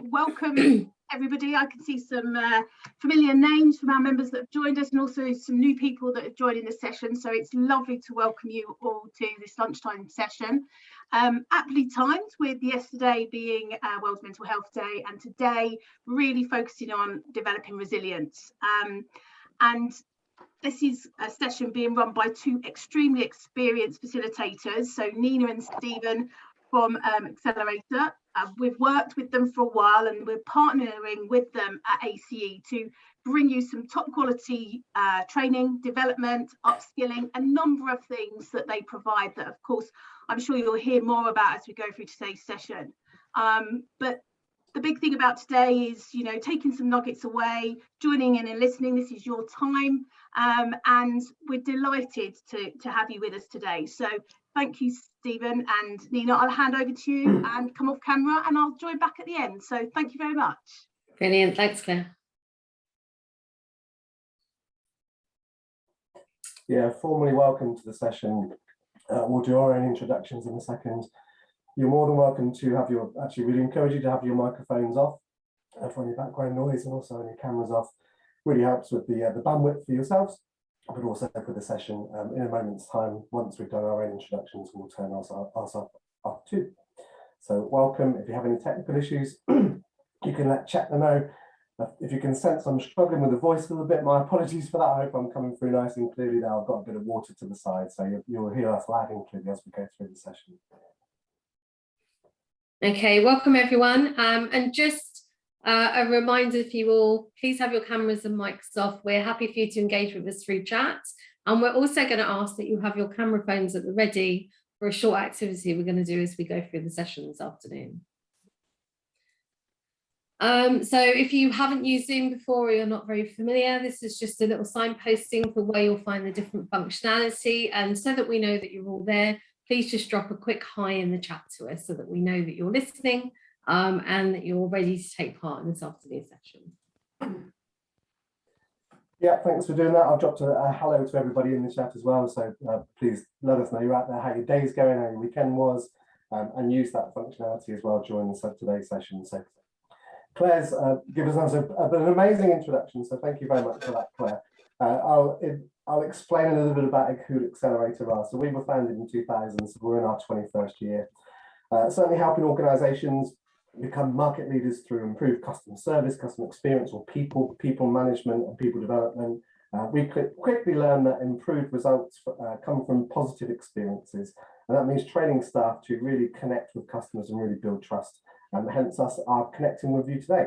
welcome everybody. I can see some familiar names from our members that have joined us, and also some new people that are joining the session. So it's lovely to welcome you all to this lunchtime session. Aptly timed, with yesterday being World Mental Health Day, and today really focusing on developing resilience. And this is a session being run by two extremely experienced facilitators, so Nina and Stephen from Accelerator. We've worked with them for a while, and we're partnering with them at ACE to bring you some top quality training, development, upskilling, a number of things that they provide that, of course, I'm sure you'll hear more about as we go through today's session. But the big thing about today is, you know, taking some nuggets away, joining in and listening. This is your time, and we're delighted to have you with us today. So thank you, Stephen and Nina. I'll hand over to you and come off camera, and I'll join back at the end. So thank you very much. Brilliant. Thanks, Claire. Yeah, formally welcome to the session. We'll do our own introductions in a second. You're more than welcome to have your, actually really encourage you to have your microphones off for any background noise, and also any cameras off. Really helps with the bandwidth for yourselves, but also for the session. In a moment's time, once we've done our own introductions, we'll turn ours off too. So welcome. If you have any technical issues, you can let Chetna know. If you can sense I'm struggling with the voice a little bit, my apologies for that. I hope I'm coming through nice and clearly now. I've got a bit of water to the side, so you'll hear us loud and clearly as we go through the session. Okay, welcome everyone. And just a reminder for you all, please have your cameras and mics off. We're happy for you to engage with us through chat. And we're also going to ask that you have your camera phones at the ready for a short activity we're going to do as we go through the session this afternoon. So if you haven't used Zoom before, or you're not very familiar, this is just a little signposting for where you'll find the different functionality. And so that we know that you're all there, please just drop a quick hi in the chat to us so that we know that you're listening and that you're ready to take part in this afternoon session. Yeah, thanks for doing that. I've dropped a hello to everybody in the chat as well. So please let us know you're out there, how your day's going, how your weekend was, and use that functionality as well during today's session. So Claire's given us an amazing introduction, so thank you very much for that, Claire. I'll explain a little bit about who Accelerator are. So we were founded in 2000, so we're in our 21st year. Certainly helping organisations become market leaders through improved customer service, customer experience, or people management and people development. We quickly learned that improved results come from positive experiences, and that means training staff to really connect with customers and really build trust. And hence us are connecting with you today.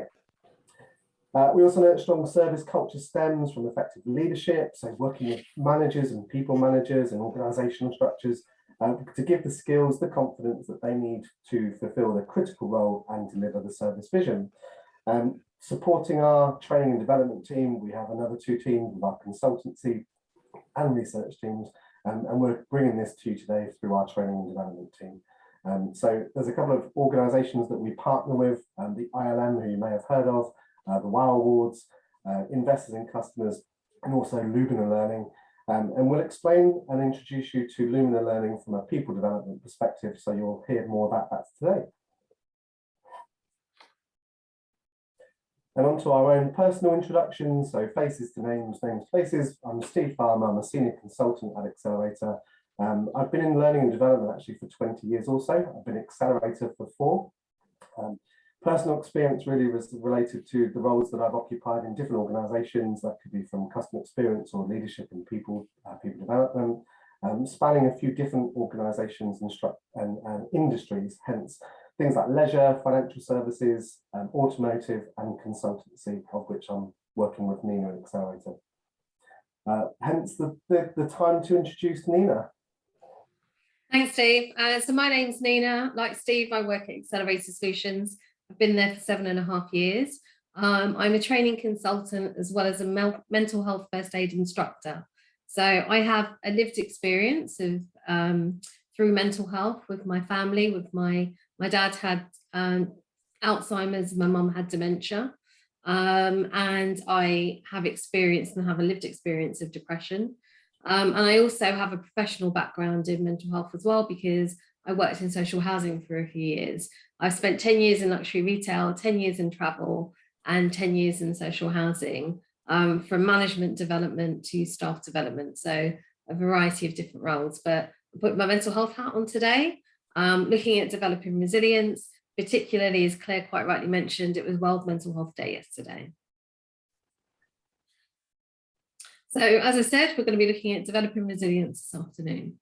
We also know that strong service culture stems from effective leadership, so working with managers and people managers and organisational structures to give the skills, the confidence that they need to fulfil their critical role and deliver the service vision. Supporting our training and development team, we have another two teams with our consultancy and research teams, and we're bringing this to you today through our training and development team. So there's a couple of organisations that we partner with, the ILM, who you may have heard of, the WOW Awards, Investors in Customers, and also Lumina Learning. And we'll explain and introduce you to Lumina Learning from a people development perspective, so you'll hear more about that today. And on to our own personal introductions, so faces to names, names to faces. I'm Steve Farmer, I'm a senior consultant at Accelerator. I've been in learning and development actually for 20 years or so. I've been Accelerator for 4. Personal experience really was related to the roles that I've occupied in different organisations. That could be from customer experience or leadership and people development, spanning a few different organisations and industries, hence things like leisure, financial services, automotive and consultancy, of which I'm working with Nina at Accelerator. Hence the time to introduce Nina. Thanks, Steve. So my name's Nina. Like Steve, I work at Accelerator Solutions. I've been there for 7.5 years. I'm a training consultant as well as a mental health first aid instructor. So I have a lived experience of through mental health with my family. With my dad had Alzheimer's, my mum had dementia, and I have experienced and have a lived experience of depression. And I also have a professional background in mental health as well, because I worked in social housing for a few years. I've spent 10 years in luxury retail, 10 years in travel, and 10 years in social housing, from management development to staff development. So a variety of different roles, but I put my mental health hat on today, looking at developing resilience, particularly, as Claire quite rightly mentioned, it was World Mental Health Day yesterday. So as I said, we're going to be looking at developing resilience this afternoon.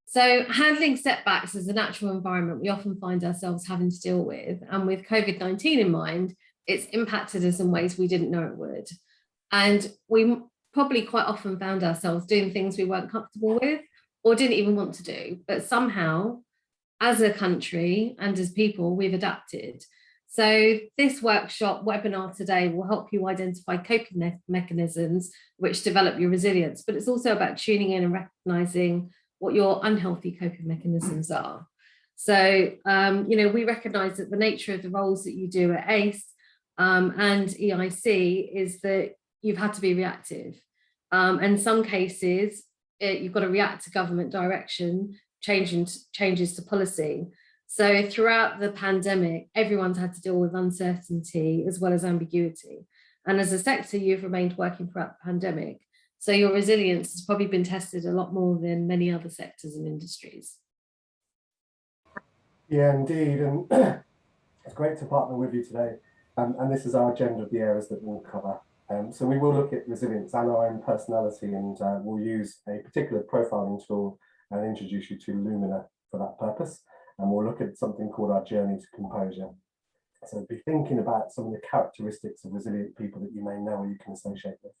So handling setbacks is a natural environment we often find ourselves having to deal with. And with COVID-19 in mind, it's impacted us in ways we didn't know it would. And we probably quite often found ourselves doing things we weren't comfortable with or didn't even want to do. But somehow, as a country and as people, we've adapted. So this workshop webinar today will help you identify coping mechanisms which develop your resilience, but it's also about tuning in and recognizing what your unhealthy coping mechanisms are. So, we recognize that the nature of the roles that you do at ACE and EIC is that you've had to be reactive. And in some cases, you've got to react to government direction, changes to policy. So throughout the pandemic, everyone's had to deal with uncertainty as well as ambiguity. And as a sector, you've remained working throughout the pandemic. So your resilience has probably been tested a lot more than many other sectors and industries. Yeah, indeed. And it's great to partner with you today. And this is our agenda of the areas that we'll cover. So we will look at resilience and our own personality, and we'll use a particular profiling tool and introduce you to Lumina for that purpose. And we'll look at something called our journey to composure. So be thinking about some of the characteristics of resilient people that you may know or you can associate with.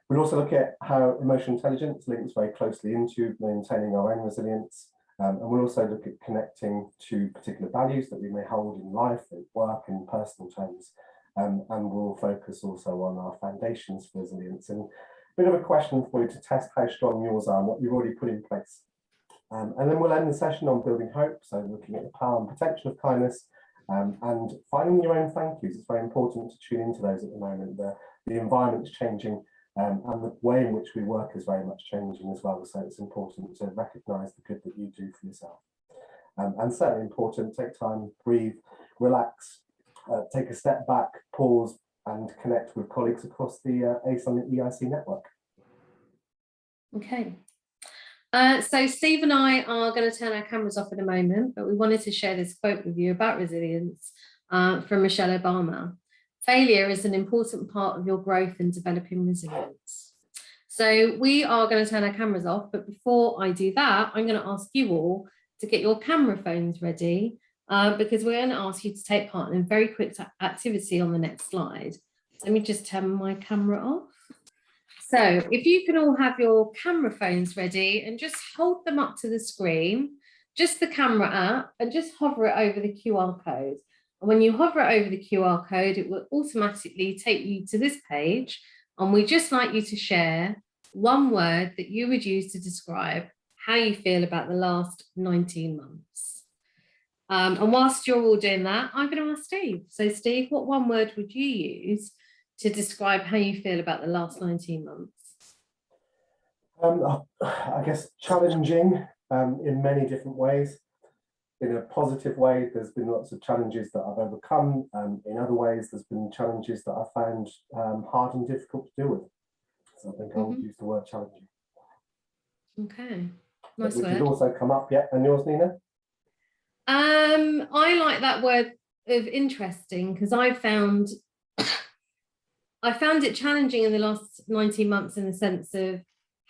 We'll also look at how emotional intelligence links very closely into maintaining our own resilience. And we'll also look at connecting to particular values that we may hold in life, at work, and personal terms. And we'll focus also on our foundations for resilience. And a bit of a question for you to test how strong yours are and what you've already put in place. And then we'll end the session on building hope, so looking at the power and potential of kindness, and finding your own thank yous. It's very important to tune into those at the moment. The environment's changing, and the way in which we work is very much changing as well. So it's important to recognise the good that you do for yourself. And certainly important, take time, breathe, relax, take a step back, pause, and connect with colleagues across the ACE and the EIC network. Okay. So Steve and I are going to turn our cameras off in a moment, but we wanted to share this quote with you about resilience from Michelle Obama. Failure is an important part of your growth in developing resilience. So we are going to turn our cameras off, but before I do that, I'm going to ask you all to get your camera phones ready because we're going to ask you to take part in a very quick activity on the next slide. So let me just turn my camera off. So if you can all have your camera phones ready and just hold them up to the screen, just the camera app, and just hover it over the QR code. And when you hover it over the QR code, it will automatically take you to this page. And we'd just like you to share one word that you would use to describe how you feel about the last 19 months. And whilst you're all doing that, I'm going to ask Steve. So Steve, what one word would you use to describe how you feel about the last 19 months? I guess challenging in many different ways. In a positive way, there's been lots of challenges that I've overcome. In other ways, there's been challenges that I found hard and difficult to deal with. So I think I would use the word challenging. Okay, nice Which word. has also come up, yeah. And yours, Nina? I like that word of interesting because I found it challenging in the last 19 months in the sense of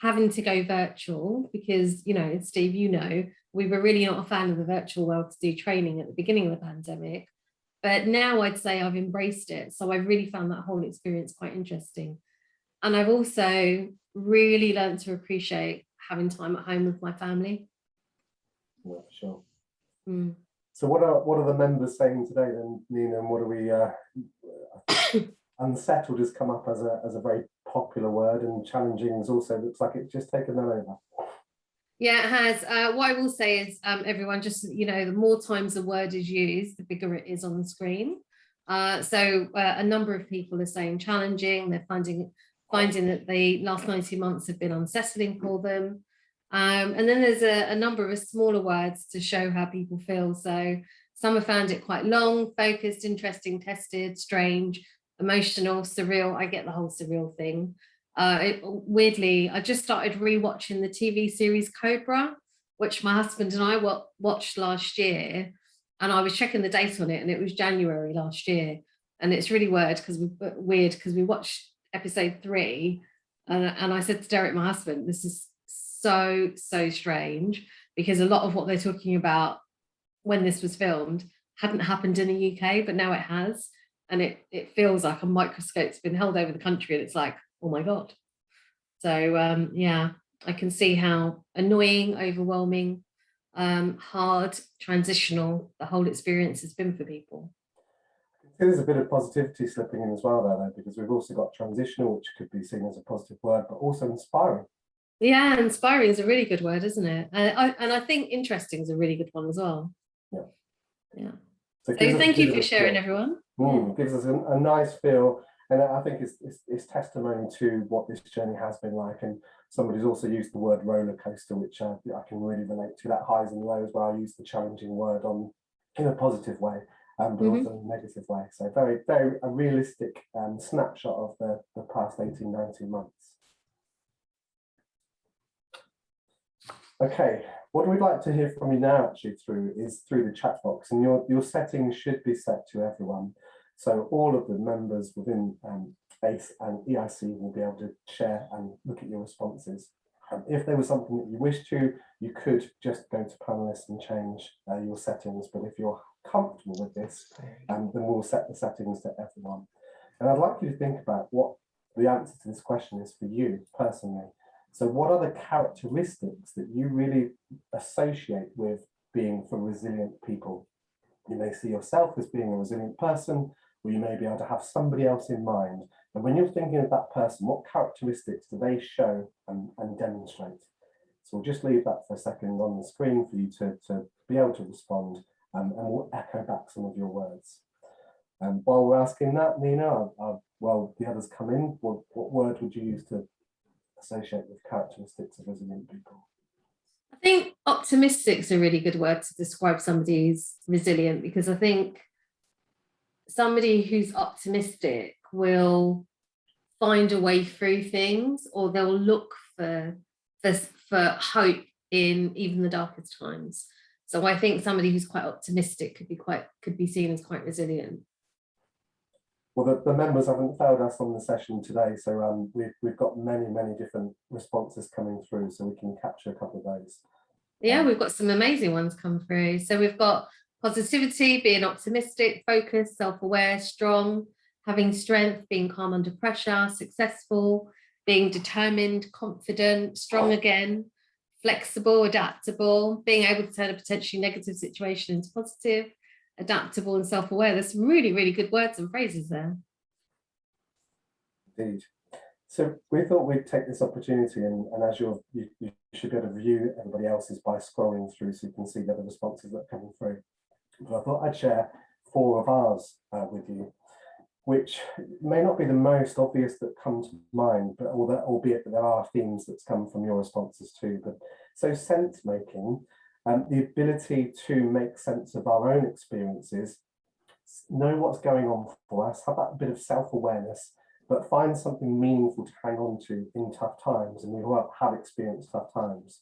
having to go virtual because, Steve, we were really not a fan of the virtual world to do training at the beginning of the pandemic, but now I'd say I've embraced it. So I've really found that whole experience quite interesting. And I've also really learned to appreciate having time at home with my family. Yeah, for sure. Mm. So what are the members saying today then, Nina, and what are we, unsettled has come up as a very popular word, and challenging is also looks like it's just taken them over. Yeah, it has. What I will say is, everyone, just, the more times a word is used, the bigger it is on the screen. So a number of people are saying challenging. They're finding that the last 90 months have been unsettling for them. And then there's a number of smaller words to show how people feel. So some have found it quite long, focused, interesting, tested, strange, emotional, surreal. I get the whole surreal thing. Weirdly, I just started rewatching the TV series Cobra, which my husband and I watched last year. And I was checking the date on it, and it was January last year. And it's really weird because we watched episode 3, and I said to Derek, my husband, this is so strange, because a lot of what they're talking about when this was filmed hadn't happened in the UK, but now it has. And it feels like a microscope's been held over the country, and it's like, oh my God. So yeah, I can see how annoying, overwhelming, hard, transitional the whole experience has been for people. There's a bit of positivity slipping in as well there, though, because we've also got transitional, which could be seen as a positive word, but also inspiring. Yeah, inspiring is a really good word, isn't it? And I think interesting is a really good one as well. Yeah. So thank you for sharing, everyone. Gives us a nice feel, and I think it's testimony to what this journey has been like. And somebody's also used the word roller coaster, which I can really relate to. That highs and lows, where I use the challenging word in a positive way, but also in a negative way. So very, very a realistic snapshot of the past 18-19 months. Okay, what we'd like to hear from you now actually through the chat box, and your settings should be set to everyone. So all of the members within ACE and EIC will be able to share and look at your responses. If there was something that you wish to, you could just go to panelists and change your settings. But if you're comfortable with this, then we'll set the settings to everyone. And I'd like you to think about what the answer to this question is for you personally. So what are the characteristics that you really associate with being for resilient people? You may see yourself as being a resilient person, or you may be able to have somebody else in mind. And when you're thinking of that person, what characteristics do they show and demonstrate? So we'll just leave that for a second on the screen for you to be able to respond, and we'll echo back some of your words. While we're asking that, Nina, while the others come in, what word would you use to associate with characteristics of resilient people? I think optimistic is a really good word to describe somebody who's resilient, because I think somebody who's optimistic will find a way through things, or they'll look for hope in even the darkest times. So I think somebody who's quite optimistic could be seen as quite resilient. Well, the members haven't failed us on the session today, so we've got many different responses coming through, so we can capture a couple of those. Yeah, we've got some amazing ones come through. So we've got positivity, being optimistic, focused, self-aware, strong, having strength, being calm under pressure, successful, being determined, confident, strong again, flexible, adaptable, being able to turn a potentially negative situation into positive, adaptable and self-aware. There's some really good words and phrases there. Indeed. So we thought we'd take this opportunity, and as you should be able to view everybody else's by scrolling through, so you can see the other responses that are coming through. But I thought I'd share 4 of ours with you, which may not be the most obvious that come to mind, but albeit that there are themes that's come from your responses too. But so sense making, the ability to make sense of our own experiences, know what's going on for us, have that bit of self-awareness, but find something meaningful to hang on to in tough times, and we all have experienced tough times.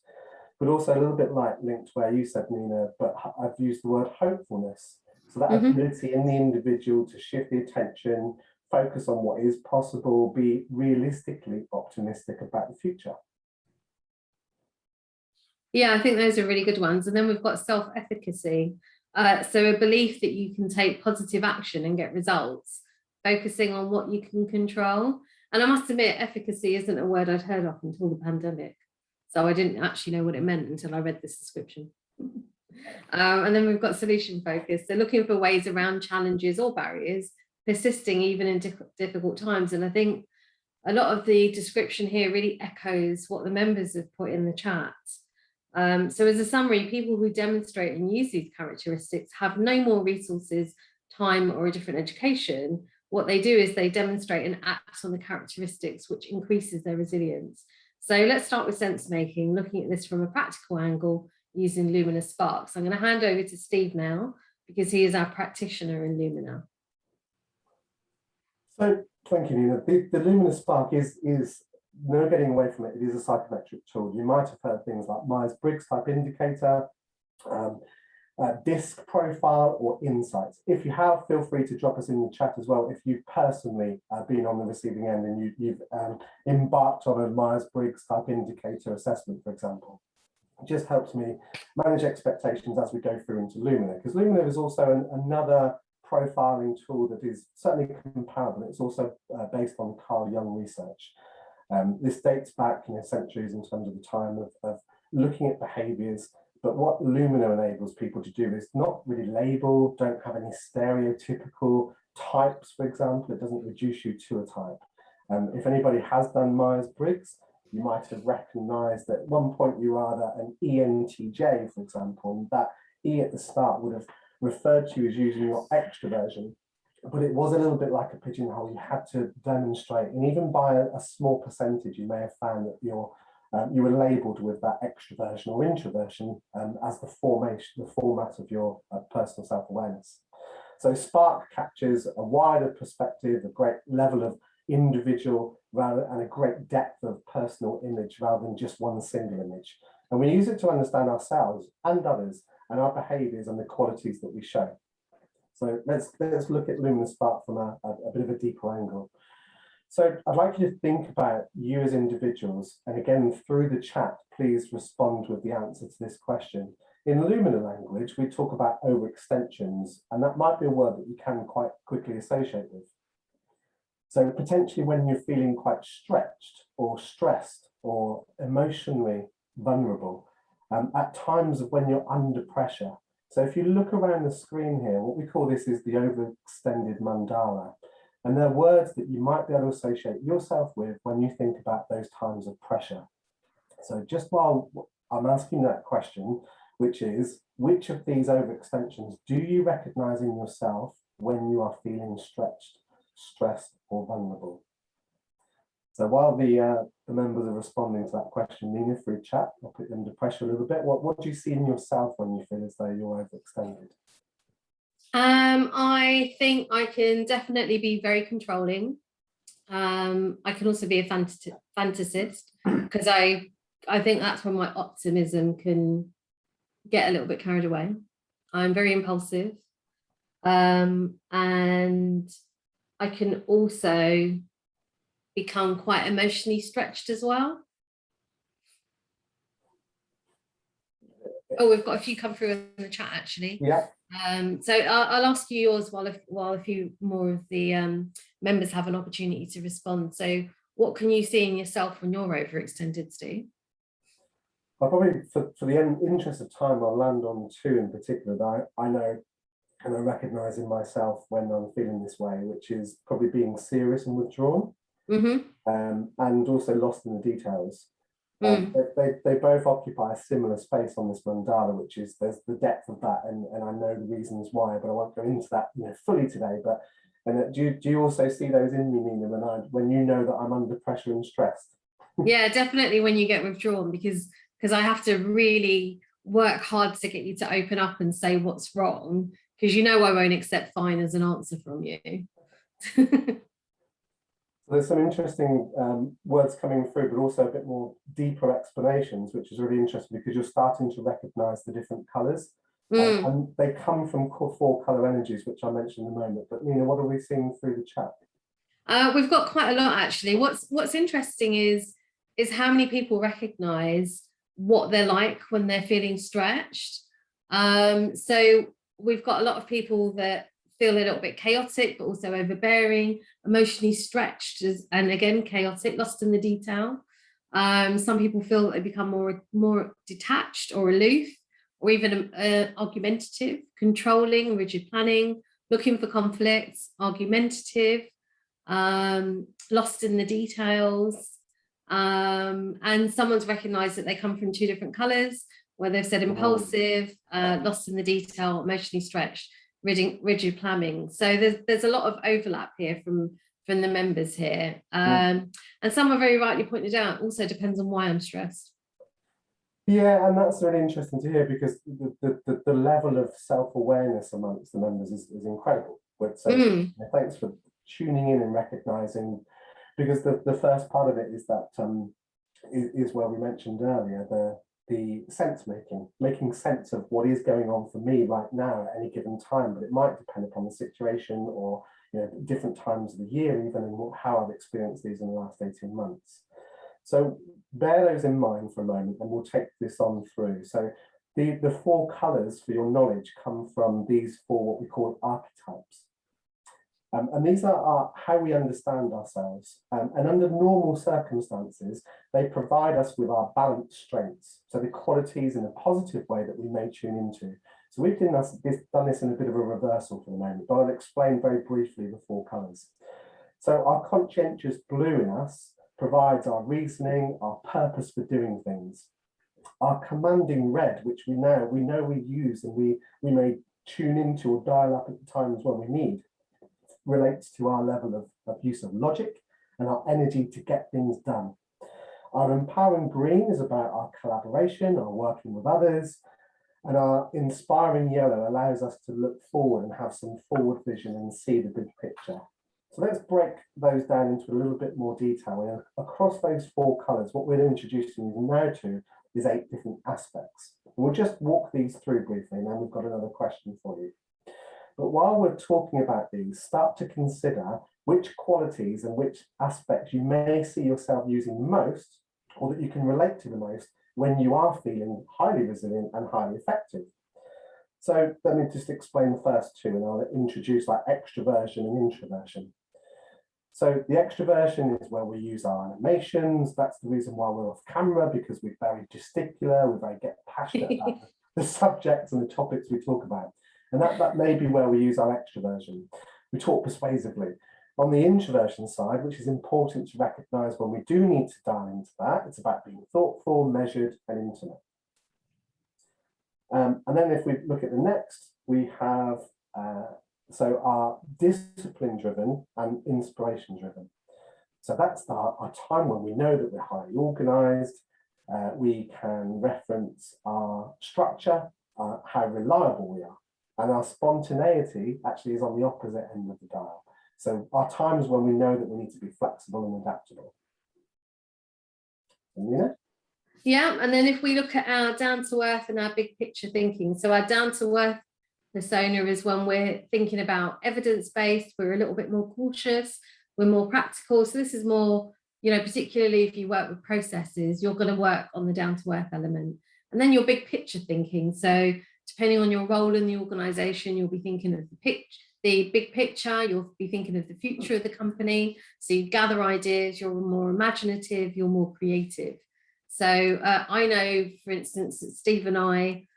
But also a little bit like linked where you said, Nina, but I've used the word hopefulness. So that ability in the individual to shift the attention, focus on what is possible, be realistically optimistic about the future. Yeah, I think those are really good ones. And then we've got self-efficacy. So a belief that you can take positive action and get results, focusing on what you can control. And I must admit, efficacy isn't a word I'd heard of until the pandemic. So I didn't actually know what it meant until I read this description. And then we've got solution focus. So looking for ways around challenges or barriers, persisting even in difficult times. And I think a lot of the description here really echoes what the members have put in the chat. So as a summary, people who demonstrate and use these characteristics have no more resources, time, or a different education. What they do is they demonstrate and act on the characteristics, which increases their resilience. So let's start with sense making, looking at this from a practical angle using Lumina Spark. So I'm going to hand over to Steve now, because he is our practitioner in Lumina. So thank you, Nina. The Lumina Spark is no getting away from it. It is a psychometric tool. You might have heard things like Myers-Briggs type indicator, DISC profile, or insights. If you have, feel free to drop us in the chat as well if you've personally been on the receiving end and you've embarked on a Myers-Briggs type indicator assessment, for example. It just helps me manage expectations as we go through into Lumina, because Lumina is also another profiling tool that is certainly comparable. It's also based on Carl Jung research. This dates back centuries in terms of the time of looking at behaviours. But what Lumina enables people to do is not really label, don't have any stereotypical types, for example. It doesn't reduce you to a type. If anybody has done Myers-Briggs, you might have recognised that at one point you are an ENTJ, for example, and that E at the start would have referred to you as using your extroversion, but it was a little bit like a pigeonhole. You had to demonstrate, and even by a small percentage, you may have found that you were labelled with that extroversion or introversion as the format of your personal self-awareness. So Spark captures a wider perspective, a great level of individual and a great depth of personal image rather than just one single image. And we use it to understand ourselves and others and our behaviours and the qualities that we show. So let's look at Lumina Spark from a bit of a deeper angle. So I'd like you to think about you as individuals, and again, through the chat, please respond with the answer to this question. In Lumina language, we talk about overextensions, and that might be a word that you can quite quickly associate with. So potentially when you're feeling quite stretched or stressed or emotionally vulnerable, at times of when you're under pressure. So if you look around the screen here, what we call this is the overextended mandala. And they're words that you might be able to associate yourself with when you think about those times of pressure. So just while I'm asking that question, which is, which of these overextensions do you recognize in yourself when you are feeling stretched, stressed, or vulnerable? So while the members are responding to that question, Nina, through chat, I'll put you under pressure a little bit. What do you see in yourself when you feel as though you're overextended? I think I can definitely be very controlling. I can also be a fantasist, because I think that's when my optimism can get a little bit carried away. I'm very impulsive, and I can also become quite emotionally stretched as well. Oh, we've got a few come through in the chat actually. Yeah. So I'll ask you yours while a few more of the members have an opportunity to respond. So what can you see in yourself when you're overextended, Steve? I'll probably, for the interest of time, I'll land on two in particular that I know and I recognise in myself when I'm feeling this way, which is probably being serious and withdrawn, and also lost in the details. They both occupy a similar space on this mandala, which is there's the depth of that, and I know the reasons why, but I won't go into that fully today. But do you also see those in me, Nina, when you know that I'm under pressure and stressed? Yeah, definitely when you get withdrawn, because I have to really work hard to get you to open up and say what's wrong, because I won't accept fine as an answer from you. There's some interesting words coming through, but also a bit more deeper explanations, which is really interesting because you're starting to recognise the different colours. And they come from 4 colour energies, which I mentioned in a moment. But Nina, what are we seeing through the chat? We've got quite a lot actually. What's interesting is how many people recognise what they're like when they're feeling stretched. So we've got a lot of people that feel a little bit chaotic, but also overbearing, emotionally stretched, and again, chaotic, lost in the detail. Some people feel that they become more detached or aloof, or even argumentative, controlling, rigid planning, looking for conflicts, argumentative, lost in the details. And someone's recognized that they come from 2 different colors, where they've said impulsive, lost in the detail, emotionally stretched, rigid planning. So there's a lot of overlap here from from the members here. And some are very rightly pointed out, also depends on why I'm stressed. Yeah, and that's really interesting to hear, because the level of self-awareness amongst the members is incredible. So thanks for tuning in and recognizing, because the first part of it is that is where we mentioned earlier, the sense making sense of what is going on for me right now at any given time, but it might depend upon the situation, or different times of the year, even, and how I've experienced these in the last 18 months. So bear those in mind for a moment, and we'll take this on through. So the 4 colours, for your knowledge, come from these 4 what we call archetypes. And these are how we understand ourselves. And under normal circumstances, they provide us with our balanced strengths. So the qualities in a positive way that we may tune into. So we've done this in a bit of a reversal for the moment, but I'll explain very briefly the 4 colours. So our conscientious blue in us provides our reasoning, our purpose for doing things. Our commanding red, which we know we use and we may tune into or dial up at the times when we need, relates to our level of use of logic and our energy to get things done. Our empowering green is about our collaboration, our working with others, and our inspiring yellow allows us to look forward and have some forward vision and see the big picture. So let's break those down into a little bit more detail. And across those 4 colours, what we're introducing you now to is 8 different aspects. And we'll just walk these through briefly, and then we've got another question for you. But while we're talking about these, start to consider which qualities and which aspects you may see yourself using most, or that you can relate to the most, when you are feeling highly resilient and highly effective. So let me just explain the first 2, and I'll introduce like extroversion and introversion. So the extroversion is where we use our animations. That's the reason why we're off camera, because we're very gesticular, we're very passionate about the subjects and the topics we talk about. And that may be where we use our extroversion. We talk persuasively. On the introversion side, which is important to recognize when we do need to dial into that, it's about being thoughtful, measured, and intimate. And then if we look at the next, we have so our discipline-driven and inspiration-driven. So that's our time when we know that we're highly organized. We can reference our structure, how reliable we are. And our spontaneity actually is on the opposite end of the dial. So our times when we know that we need to be flexible and adaptable. Yeah, and then if we look at our down to earth and our big picture thinking, so our down to earth persona is when we're thinking about evidence-based, we're a little bit more cautious, we're more practical. So this is more, particularly if you work with processes, you're going to work on the down to earth element. And then your big picture thinking. So depending on your role in the organization, you'll be thinking of the big picture, you'll be thinking of the future of the company. So you gather ideas, you're more imaginative, you're more creative. So I know, for instance, that Steve and I,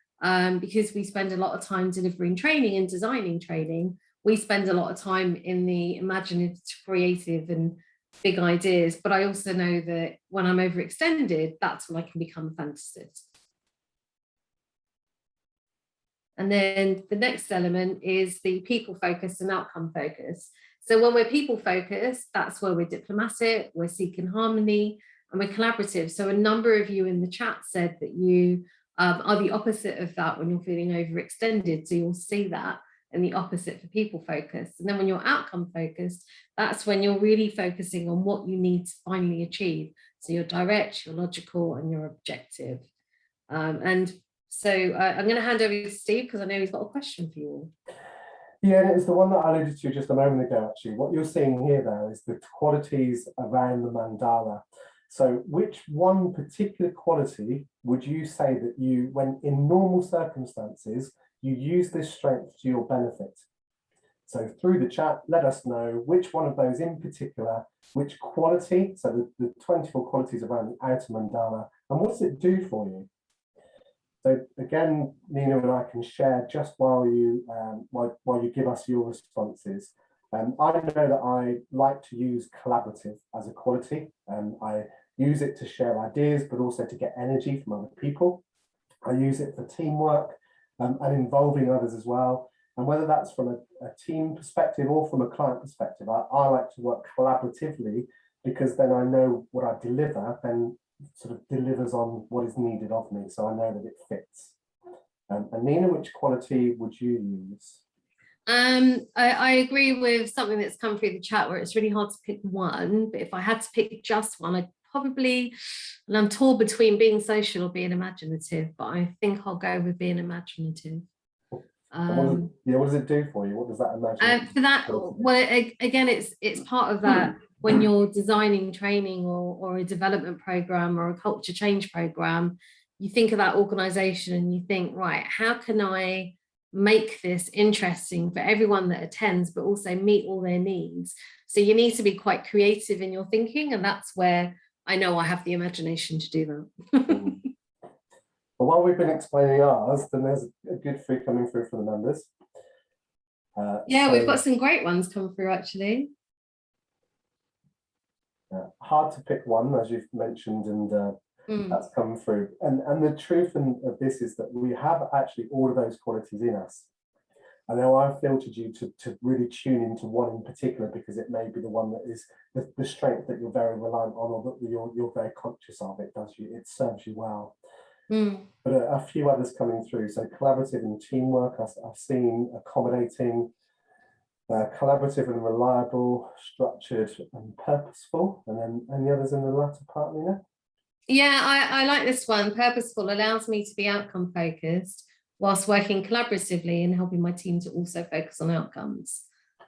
because we spend a lot of time delivering training and designing training, we spend a lot of time in the imaginative, creative and big ideas. But I also know that when I'm overextended, that's when I can become a fantasist. And then the next element is the people focused and outcome focused. So when we're people focused, that's where we're diplomatic, we're seeking harmony, and we're collaborative. So a number of you in the chat said that you are the opposite of that when you're feeling overextended. So you'll see that in the opposite for people focused. And then when you're outcome focused, that's when you're really focusing on what you need to finally achieve. So you're direct, you're logical, and you're objective. So I'm going to hand over to Steve, because I know he's got a question for you all. Yeah, and it's the one that I alluded to just a moment ago, actually. What you're seeing here, though, is the qualities around the mandala. So which one particular quality would you say that you, when in normal circumstances, you use this strength to your benefit? So through the chat, let us know which one of those in particular, which quality, so the 24 qualities around the outer mandala, and what does it do for you? So again, Nina and I can share just while you give us your responses. I know that I like to use collaborative as a quality. I use it to share ideas, but also to get energy from other people. I use it for teamwork and involving others as well. And whether that's from a team perspective or from a client perspective, I like to work collaboratively, because then I know what I deliver then sort of delivers on what is needed of me, so I know that it fits. And Nina, which quality would you use? I agree with something that's come through the chat where it's really hard to pick one, but if I had to pick just one, I'd probably, and I'm torn between being social or being imaginative, but I think I'll go with being imaginative. What does it do for you? What does that imagine? For that, well, again, it's part of that when you're designing training or a development program or a culture change program, you think of that organization and you think, right, how can I make this interesting for everyone that attends, but also meet all their needs? So you need to be quite creative in your thinking, and that's where I know I have the imagination to do that. But while we've been explaining ours, then there's a good few coming through from the members. Yeah, we've got some great ones come through, actually. Hard to pick one, as you've mentioned, and that's come through. And the truth of this is that we have actually all of those qualities in us. I know I've filtered you to really tune into one in particular, because it may be the one that is the strength that you're very reliant on, or that you're very conscious of. It serves you well. But a few others coming through. So collaborative and teamwork, I've seen accommodating, collaborative and reliable, structured and purposeful. And then any others in the latter part, Nina? Yeah, I like this one. Purposeful allows me to be outcome focused whilst working collaboratively and helping my team to also focus on outcomes.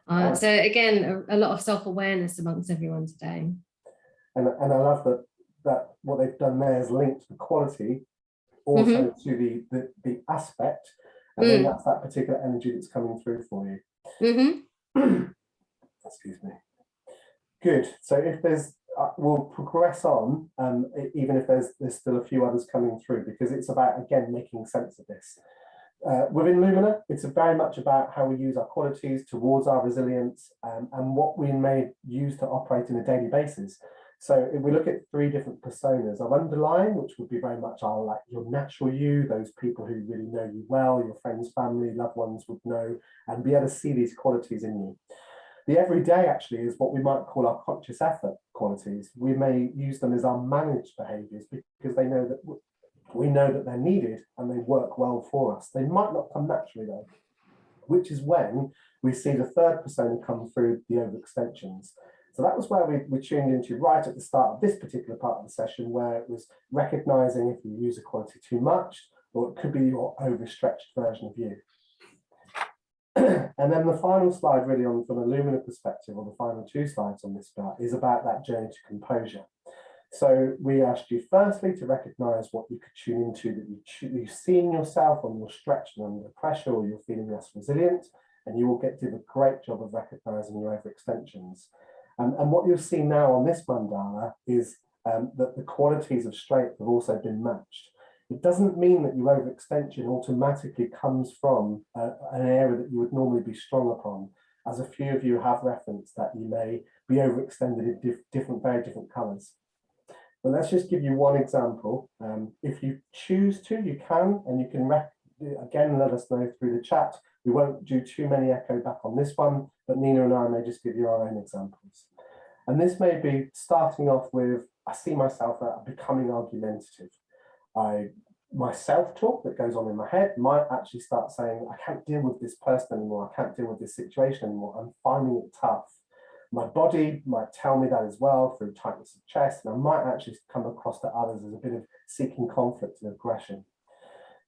So again, a lot of self-awareness amongst everyone today. And I love that what they've done there is linked the quality also to the aspect, and then that's that particular energy that's coming through for you. Excuse me. Good. So if there's we'll progress on, even if there's still a few others coming through, because it's about, again, making sense of this. Within Lumina, it's very much about how we use our qualities towards our resilience, and what we may use to operate on a daily basis. So if we look at 3 different personas of underlying, which would be very much your natural you, those people who really know you well, your friends, family, loved ones would know and be able to see these qualities in you. The everyday actually is what we might call our conscious effort qualities. We may use them as our managed behaviours, because they know that we know that they're needed and they work well for us. They might not come naturally though, which is when we see the 3rd persona come through, the overextensions. So that was where we tuned into right at the start of this particular part of the session, where it was recognizing if you use a quality too much, or it could be your overstretched version of you. And then the final slide, really, from a Lumina perspective, or the final 2 slides on this part, is about that journey to composure. So we asked you firstly to recognize what you could tune into, that you've seen yourself when you're stretched and under pressure, or you're feeling less resilient, and you will do a great job of recognizing your overextensions. And what you'll see now on this mandala is that the qualities of strength have also been matched. It doesn't mean that your overextension automatically comes from an area that you would normally be strong upon, as a few of you have referenced that you may be overextended in very different colors. But let's just give you one example. If you choose to, you can, and you can again let us know through the chat. We won't do too many echo back on this one, but Nina and I may just give you our own examples. And this may be starting off with, I see myself becoming argumentative. My self-talk that goes on in my head might actually start saying, I can't deal with this person anymore, I can't deal with this situation anymore, I'm finding it tough. My body might tell me that as well through tightness of chest, and I might actually come across to others as a bit of seeking conflict and aggression.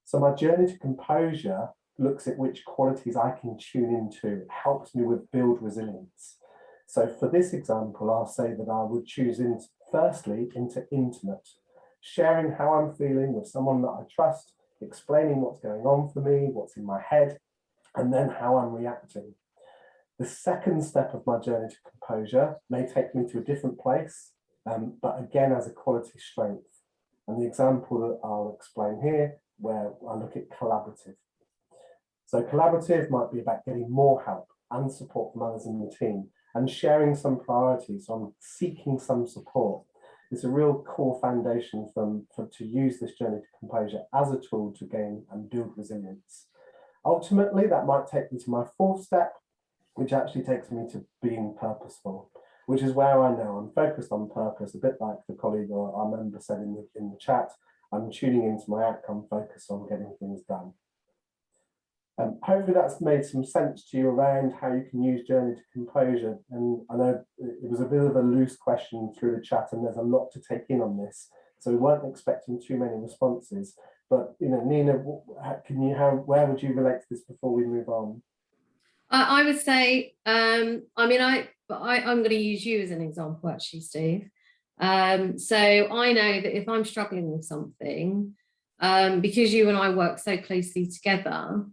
So my journey to composure looks at which qualities I can tune into. It helps me with build resilience. So for this example, I'll say that I would choose firstly into intimate, sharing how I'm feeling with someone that I trust, explaining what's going on for me, what's in my head, and then how I'm reacting. The second step of my journey to composure may take me to a different place, but again as a quality strength. And the example that I'll explain here, where I look at collaborative. So collaborative might be about getting more help and support from others in the team, and sharing some priorities on seeking some support. It's a real core foundation to use this journey to composure as a tool to gain and build resilience. Ultimately, that might take me to my fourth step, which actually takes me to being purposeful, which is where I know I'm focused on purpose, a bit like the colleague or our member said in the chat. I'm tuning into my outcome, focused on getting things done. Hopefully that's made some sense to you around how you can use Journey to Composure. And I know it was a bit of a loose question through the chat, and there's a lot to take in on this. So we weren't expecting too many responses. But Nina, where would you relate to this before we move on? I would say, I'm going to use you as an example, actually, Steve. So I know that if I'm struggling with something, because you and I work so closely together,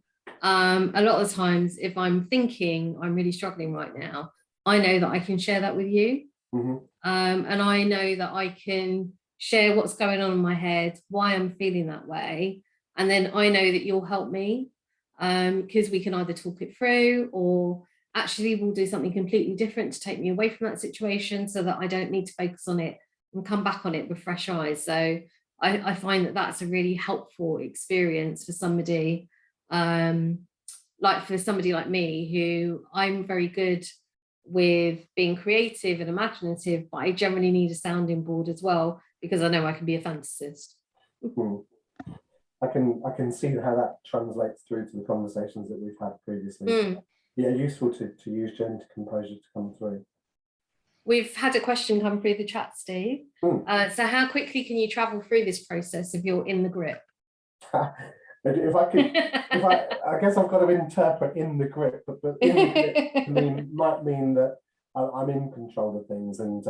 a lot of times if I'm thinking I'm really struggling right now, I know that I can share that with you. Mm-hmm. And I know that I can share what's going on in my head, why I'm feeling that way. And then I know that you'll help me, because we can either talk it through, or actually we'll do something completely different to take me away from that situation so that I don't need to focus on it and come back on it with fresh eyes. So I find that that's a really helpful experience for somebody, like me, who I'm very good with being creative and imaginative, but I generally need a sounding board as well, because I know I can be a fantasist. Mm-hmm. I can see how that translates through to the conversations that we've had previously. Yeah, useful to use Journey to Composure to come through. We've had a question come through the chat, Steve. So how quickly can you travel through this process if you're in the grip? If I could, I guess I've got to interpret in the grip, but in the grip might mean that I'm in control of things, and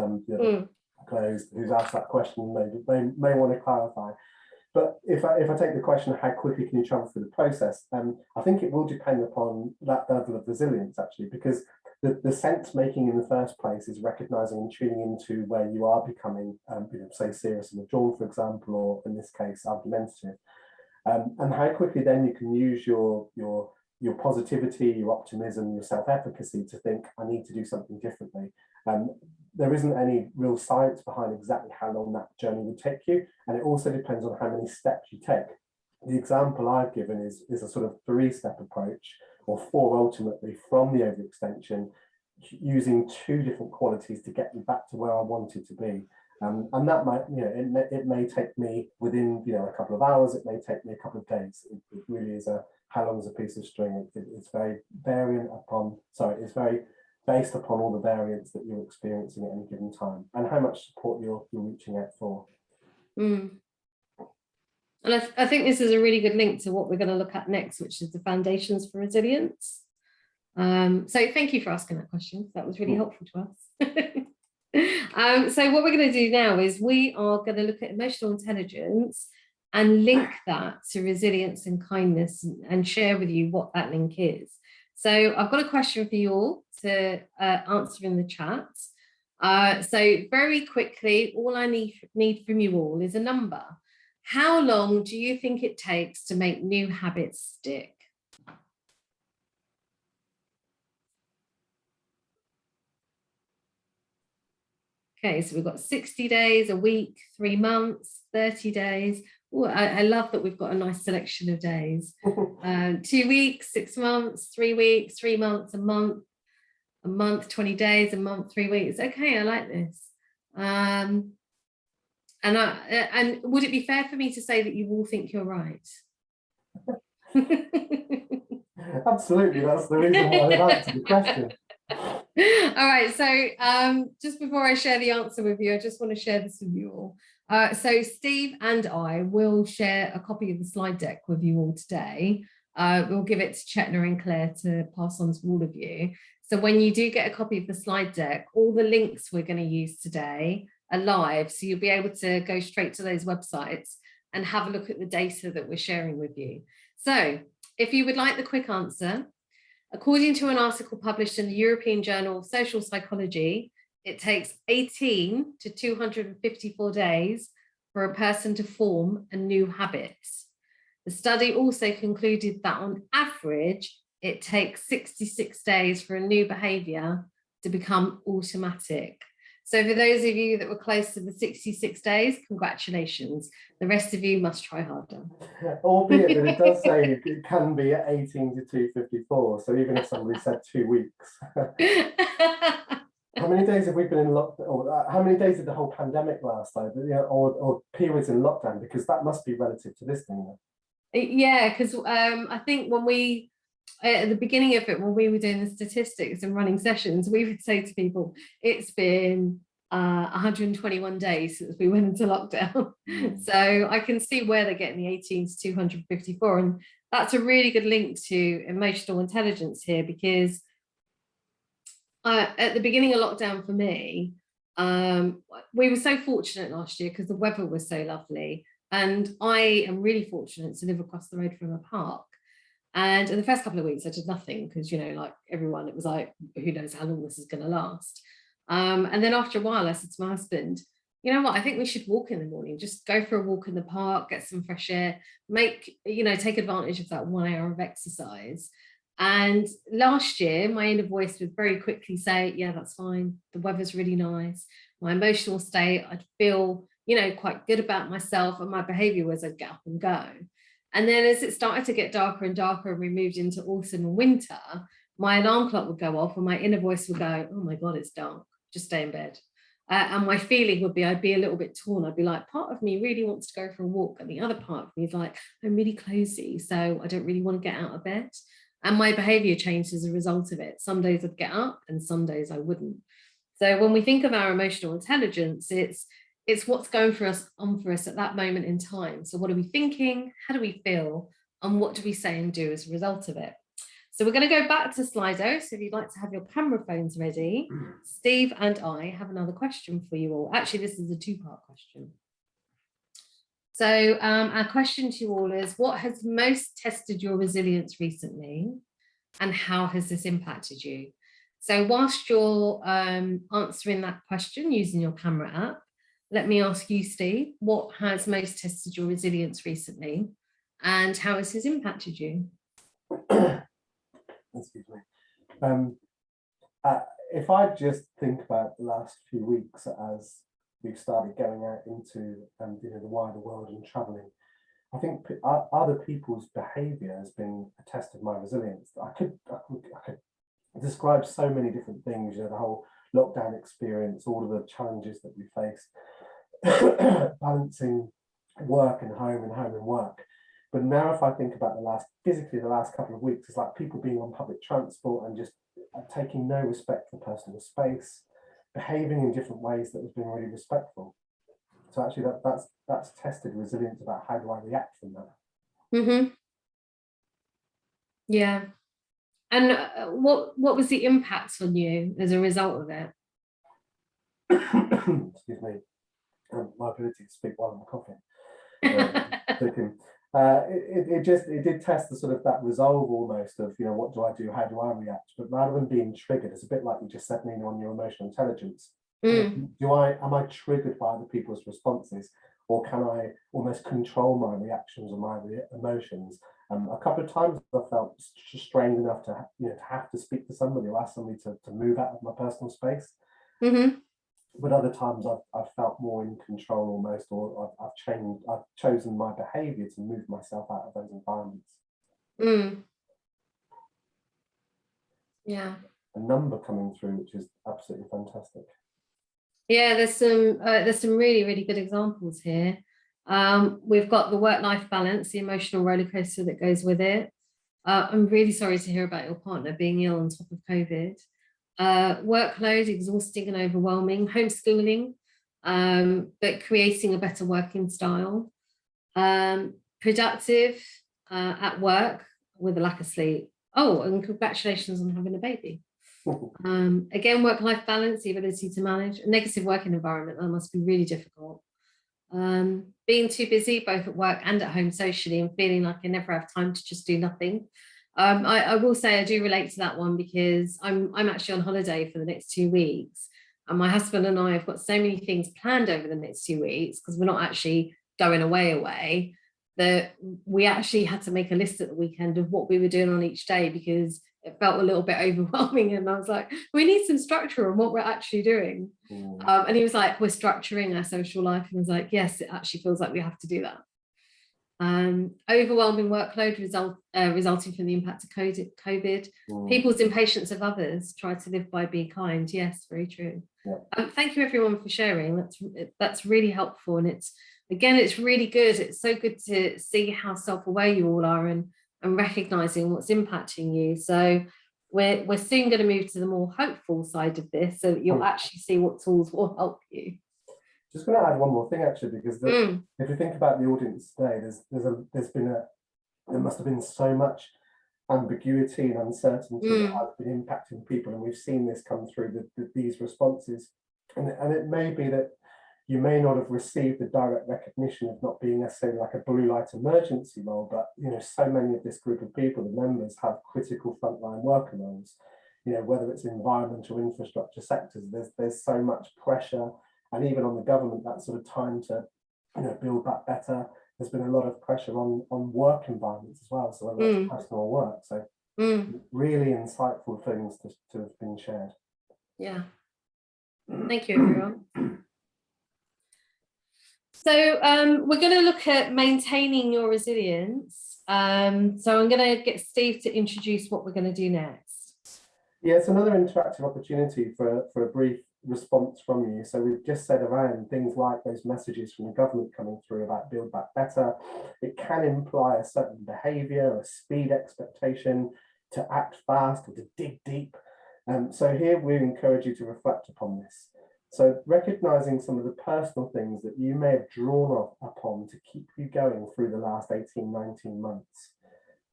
Claire, who's asked that question, may want to clarify. But if I take the question of how quickly can you travel through the process, I think it will depend upon that level of resilience, actually, because the sense making in the first place is recognizing and tuning into where you are becoming, say, serious and withdrawn, for example, or in this case, argumentative. And how quickly then you can use your positivity, your optimism, your self-efficacy to think, I need to do something differently. There isn't any real science behind exactly how long that journey would take you, and it also depends on how many steps you take. The example I've given is a sort of 3-step approach, or 4 ultimately, from the overextension, using 2 different qualities to get me back to where I wanted to be. And that might, it may take me within, a couple of hours, it may take me a couple of days. It really is how long is a piece of string. It's very it's very based upon all the variants that you're experiencing at any given time and how much support you're reaching out for. And I think this is a really good link to what we're going to look at next, which is the foundations for resilience. So thank you for asking that question. That was really helpful to us. So what we're going to do now is we are going to look at emotional intelligence and link that to resilience and kindness, and share with you what that link is. So I've got a question for you all to answer in the chat. So very quickly, all I need from you all is a number. How long do you think it takes to make new habits stick? Okay, so we've got 60 days, a week, 3 months, 30 days. Ooh, I love that we've got a nice selection of days. 2 weeks, 6 months, 3 weeks, 3 months, a month, 20 days, a month, 3 weeks. Okay, I like this. And would it be fair for me to say that you all think you're right? Absolutely, that's the reason why I've answered the question. All right, so just before I share the answer with you, I just want to share this with you all. So Steve and I will share a copy of the slide deck with you all today. We'll give it to Chetna and Claire to pass on to all of you. So when you do get a copy of the slide deck, all the links we're going to use today are live, so you'll be able to go straight to those websites and have a look at the data that we're sharing with you. So if you would like the quick answer, according to an article published in the European Journal of Social Psychology, it takes 18 to 254 days for a person to form a new habit. The study also concluded that on average, it takes 66 days for a new behaviour to become automatic. So for those of you that were close to the 66 days, congratulations. The rest of you must try harder. Albeit that it does say it can be at 18 to 254. So even if somebody said 2 weeks. How many days have we been in lockdown? Or how many days did the whole pandemic last? Or periods in lockdown? Because that must be relative to this thing. Yeah, because I think when we, at the beginning of it, when we were doing the statistics and running sessions, we would say to people, it's been 121 days since we went into lockdown. So I can see where they're getting the 18 to 254. And that's a really good link to emotional intelligence here, because at the beginning of lockdown for me, we were so fortunate last year because the weather was so lovely. And I am really fortunate to live across the road from a park. And in the first couple of weeks, I did nothing because, you know, like everyone, it was like, who knows how long this is going to last. And then after a while, I said to my husband, you know what, I think we should walk in the morning, just go for a walk in the park, get some fresh air, take advantage of that 1 hour of exercise. And last year, my inner voice would very quickly say, yeah, that's fine. The weather's really nice. My emotional state, I'd feel, quite good about myself, and my behavior was I'd get up and go. And then as it started to get darker and darker and we moved into autumn and winter, my alarm clock would go off and my inner voice would go, oh my God, it's dark, just stay in bed. And my feeling would be, I'd be a little bit torn. I'd be like, part of me really wants to go for a walk. And the other part of me is like, I'm really cozy, so I don't really want to get out of bed. And my behavior changed as a result of it. Some days I'd get up and some days I wouldn't. So when we think of our emotional intelligence, it's what's going on for us at that moment in time. So what are we thinking? How do we feel? And what do we say and do as a result of it? So we're going to go back to Slido. So if you'd like to have your camera phones ready, Steve and I have another question for you all. Actually, this is a two-part question. So our question to you all is, what has most tested your resilience recently? And how has this impacted you? So whilst you're answering that question using your camera app, let me ask you, Steve, what has most tested your resilience recently? And how has this impacted you? Excuse me. If I just think about the last few weeks as we've started going out into the wider world and traveling, I think other people's behaviour has been a test of my resilience. I could describe so many different things, the whole lockdown experience, all of the challenges that we faced, balancing work and home and work. But now if I think about the last couple of weeks, it's like people being on public transport and just taking no respect for personal space, behaving in different ways that has been really respectful. So actually that's tested resilience about how do I react from that. Mm-hmm. Yeah. And what was the impact on you as a result of it? Excuse me. My ability to speak while I'm coughing. It did test the sort of that resolve almost of, what do I do? How do I react? But rather than being triggered, it's a bit like you just said, Nina, on your emotional intelligence. Am I triggered by other people's responses, or can I almost control my reactions and my emotions? A couple of times I felt strained enough to have to speak to somebody or ask somebody to move out of my personal space. Mm-hmm. But other times I've felt more in control almost, or I've chosen my behaviour to move myself out of those environments. Yeah. A number coming through, which is absolutely fantastic. Yeah, there's some really, really good examples here. We've got the work-life balance, the emotional roller coaster that goes with it. I'm really sorry to hear about your partner being ill on top of COVID. Workload, exhausting and overwhelming, homeschooling, but creating a better working style, productive at work with a lack of sleep. Oh, and congratulations on having a baby. Again, work-life balance, the ability to manage a negative working environment. That must be really difficult. Being too busy, both at work and at home socially, and feeling like I never have time to just do nothing. I will say I do relate to that one, because I'm actually on holiday for the next 2 weeks, and my husband and I have got so many things planned over the next 2 weeks, because we're not actually going away, that we actually had to make a list at the weekend of what we were doing on each day, because it felt a little bit overwhelming, and I was like, we need some structure on what we're actually doing. And he was like, we're structuring our social life, and I was like, yes, it actually feels like we have to do that. Overwhelming workload resulting from the impact of COVID. People's impatience of others. Try to live by, be kind. Yes, very true. Thank you everyone for sharing. That's really helpful, and it's really good. It's so good to see how self-aware you all are and recognizing what's impacting you. So we're soon going to move to the more hopeful side of this, so that you'll actually see what tools will help you. Just going to add one more thing, actually, because if you think about the audience today, there must have been so much ambiguity and uncertainty that has been impacting people, and we've seen this come through these responses. And it may be that you may not have received the direct recognition of not being necessarily like a blue light emergency role, but so many of this group of people, the members, have critical frontline worker roles. Whether it's environmental infrastructure sectors, there's so much pressure. And even on the government, that sort of time to build back better, there's been a lot of pressure on work environments as well. So whether it's personal work, so really insightful things to have been shared. Yeah, thank you everyone. So we're going to look at maintaining your resilience. So I'm going to get Steve to introduce what we're going to do next. Yeah, it's another interactive opportunity for a brief response from you. So we've just said around things like those messages from the government coming through about build back better. It can imply a certain behaviour, a speed expectation, to act fast or to dig deep. So here we encourage you to reflect upon this. So recognising some of the personal things that you may have drawn upon to keep you going through the last 18, 19 months.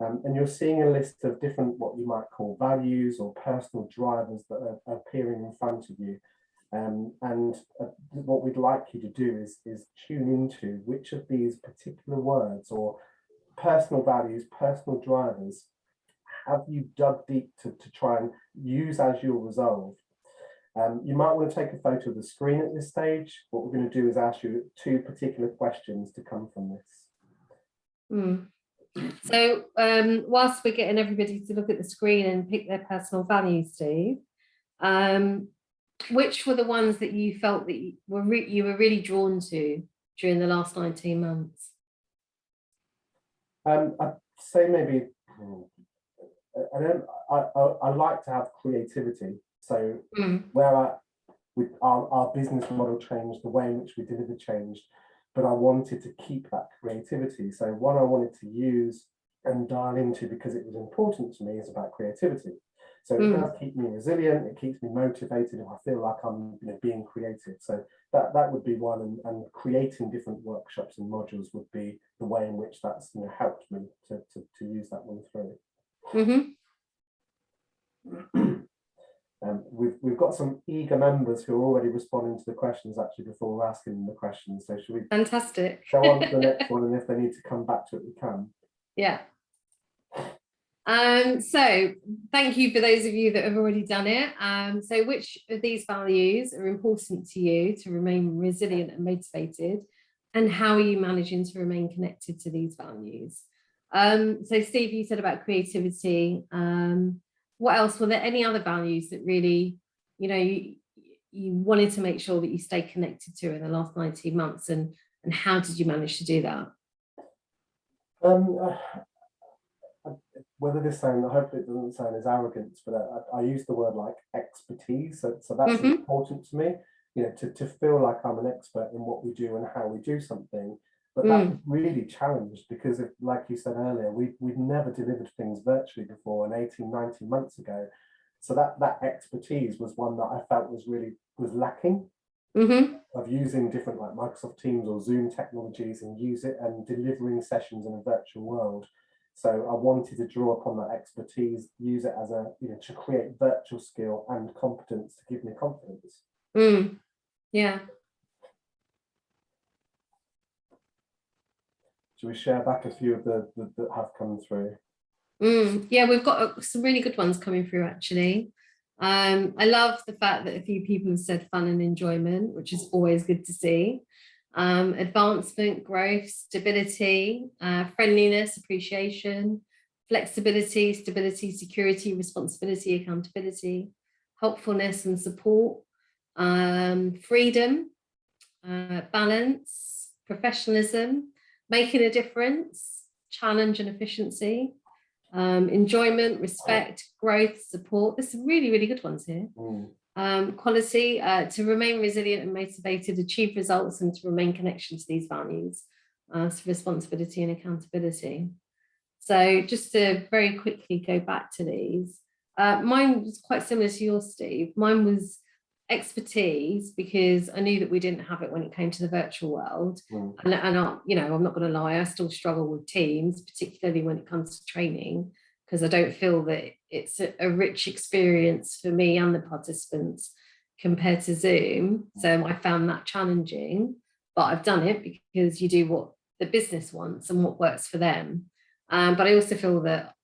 And you're seeing a list of different, what you might call values or personal drivers that are appearing in front of you. And what we'd like you to do is tune into which of these particular words or personal values, personal drivers, have you dug deep to try and use as your resolve. You might want to take a photo of the screen at this stage. What we're going to do is ask you 2 particular questions to come from this. So whilst we're getting everybody to look at the screen and pick their personal values, Steve, which were the ones that you felt that you were really drawn to during the last 19 months? I'd say maybe I like to have creativity. So where our business model changed, the way in which we delivered changed, but I wanted to keep that creativity. So one I wanted to use and dial into because it was important to me is about creativity. So it does keep me resilient, it keeps me motivated, and I feel like I'm being creative. So that would be one, and creating different workshops and modules would be the way in which that's helped me to use that one through. We've got some eager members who are already responding to the questions actually before we're asking them the questions. So should we Fantastic. go on to the next one, and if they need to come back to it, we can. Yeah. So thank you for those of you that have already done it. So which of these values are important to you to remain resilient and motivated, and how are you managing to remain connected to these values? So Steve, you said about creativity. What else? Were there any other values that really, you wanted to make sure that you stay connected to in the last 19 months, and how did you manage to do that? Whether this sound, hopefully it doesn't sound as arrogance, but I use the word like expertise. So that's important to me, to feel like I'm an expert in what we do and how we do something. But that was really challenged because, like you said earlier, we'd never delivered things virtually before, and 18, 19 months ago. So that expertise was one that I felt was lacking, of using different like Microsoft Teams or Zoom technologies and use it and delivering sessions in a virtual world. So I wanted to draw upon that expertise, use it as to create virtual skill and competence to give me confidence. Yeah. Should we share back a few of the that have come through? Yeah, we've got some really good ones coming through actually. I love the fact that a few people have said fun and enjoyment, which is always good to see. Advancement, growth, stability, friendliness, appreciation, flexibility, stability, security, responsibility, accountability, helpfulness and support, freedom, balance, professionalism, making a difference, challenge and efficiency, enjoyment, respect, growth, support. There's some really, really good ones here. Quality, to remain resilient and motivated, achieve results, and to remain connection to these values. So responsibility and accountability. So just to very quickly go back to these, mine was quite similar to yours, Steve. Mine was expertise, because I knew that we didn't have it when it came to the virtual world. And I, you know, I'm not going to lie, I still struggle with Teams, particularly when it comes to training, because I don't feel that it's a rich experience for me and the participants compared to Zoom. So I found that challenging, but I've done it because you do what the business wants and what works for them. But I also feel that